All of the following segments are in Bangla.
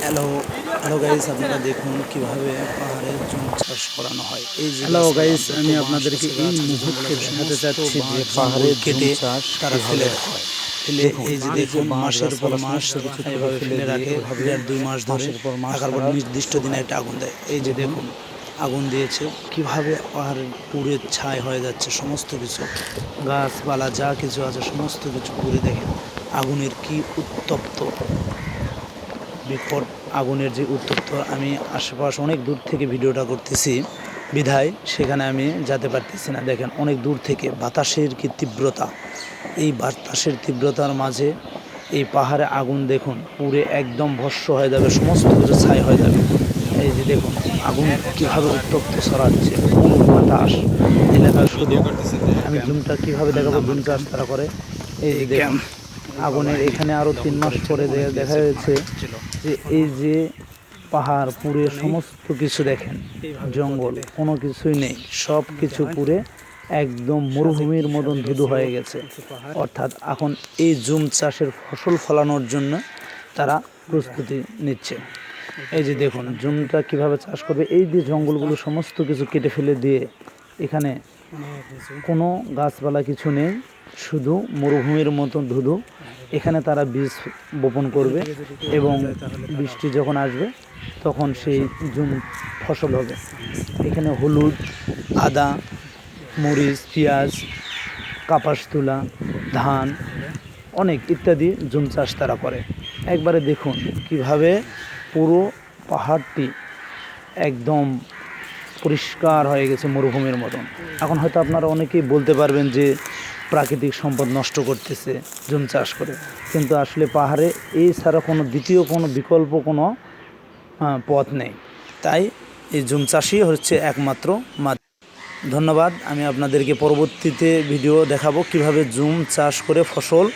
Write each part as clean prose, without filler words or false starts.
হ্যালো হ্যালো গাইস, আপনারা দেখুন কিভাবে পাহাড়ে জুম চাষ করানো হয়। এই যে হ্যালো গাইস, আমি আপনাদেরকে এই মুহূর্তে দেখাতে চাচ্ছি যে পাহাড়ে কেটে চাষ তারা ফেলে রাখে। ফেলে এই যে দেখুন মাসের পর মাস এইভাবে ফেলে রাখে, 1.5-2 মাস ধরে থাকার পর নির্দিষ্ট দিনে একটা আগুন দেয়। এই যে দেখুন আগুন দিয়েছে, কিভাবে পাহাড়ের পুড়ে ছাই হয়ে যাচ্ছে। সমস্ত কিছু গাছপালা যা কিছু আছে সমস্ত কিছু পুড়ে, দেখেন আগুনের কি উত্তপ্ত বিকট। আগুনের যে উত্তপ্ত, আমি আশেপাশ অনেক দূর থেকে ভিডিওটা করতেছি বিধায় সেখানে আমি যেতে পারতেছি না। দেখেন অনেক দূর থেকে বাতাসের কি তীব্রতা, এই বাতাসের তীব্রতার মাঝে এই পাহাড়ে আগুন দেখুন পুড়ে একদম ভস্ম হয়ে যাবে, সমস্ত কিছু ছাই হয়ে যাবে। এই যে দেখুন আগুন কীভাবে উত্তপ্ত ছড়াচ্ছে, পুরো বাতাস এলাকায়। শুধু আমি জুমটা কীভাবে দেখাবো, জুম চাষ তারা করে। এই যে দেখুন আগুনের এখানে আরও 3 মাস পরে দেখা যাচ্ছে যে এই যে পাহাড় পুড়ে সমস্ত কিছু, দেখেন জঙ্গল কোনো কিছুই নেই, সব কিছু পুড়ে একদম মরুভূমির মতন ধুধু হয়ে গেছে। অর্থাৎ এখন এই জুম চাষের ফসল ফলানোর জন্য তারা প্রস্তুতি নিচ্ছে। এই যে দেখুন জুমটা কিভাবে চাষ করবে। এই যে জঙ্গলগুলো সমস্ত কিছু কেটে ফেলে দিয়ে এখানে কোনো গাছপালা কিছু নেই, শুধু মরুভূমির মতন ধুধু। এখানে তারা বীজ বপন করবে এবং বৃষ্টি যখন আসবে তখন সেই জুম ফসল হবে। এখানে হলুদ, আদা, মরিচ, পেঁয়াজ, কাপাস তুলা, ধান অনেক ইত্যাদি জুম চাষ তারা করে। একবারে দেখুন কিভাবে পুরো পাহাড়টি একদম পরিষ্কার হয়ে গেছে মরুভূমির মতন। এখন হয়তো আপনারা অনেকেই বলতে পারবেন যে প্রাকৃতিক সম্পদ নষ্ট করতেছে জুম চাষ করে, কিন্তু আসলে পাহাড়ে এই ছাড়া কোনো দ্বিতীয় কোনো বিকল্প কোনো পথ নেই। তাই এই জুম চাষই হচ্ছে একমাত্র মাধ্যম। ধন্যবাদ। আমি আপনাদেরকে পরবর্তীতে ভিডিও দেখাবো কিভাবে জুম চাষ করে ফসল।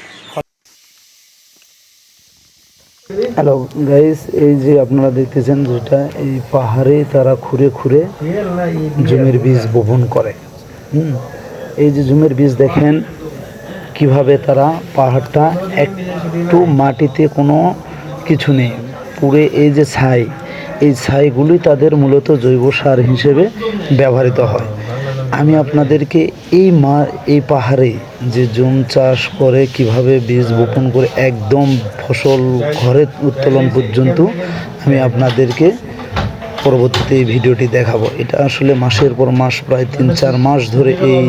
হ্যালো গাইস, এই যে আপনারা দেখতেছেন যেটা এই পাহাড়ে তারা খুঁড়ে খুঁড়ে জুমের বীজ বপন করে। এই যে জুমের বীজ দেখেন কিভাবে তারা পাহাড়টা একটু মাটিতে কোনো কিছু নেই পুড়ে, এই যে ছাই, এই ছাইগুলি তাদের মূলত জৈব সার হিসেবে ব্যবহৃত হয়। আমি আপনাদেরকে এই পাহাড়ে যে জুম চাষ করে কিভাবে বীজ বপন করে একদম ফসল ঘরে উত্তোলন পর্যন্ত আমি আপনাদেরকে পরবর্তীতে এই ভিডিওটি দেখাবো। এটা আসলে মাসের পর মাস, প্রায় 3-4 মাস ধরে এই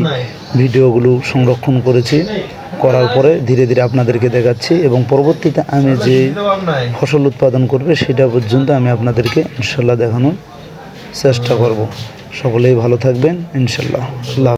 ভিডিওগুলো সংরক্ষণ করেছি, করার পরে ধীরে ধীরে আপনাদেরকে দেখাচ্ছি এবং পরবর্তীতে আমি যে ফসল উৎপাদন করবে সেটা পর্যন্ত আমি আপনাদেরকে ইনশাল্লাহ দেখানোর চেষ্টা করব। সকলেই ভালো থাকবেন ইনশাল্লাহ।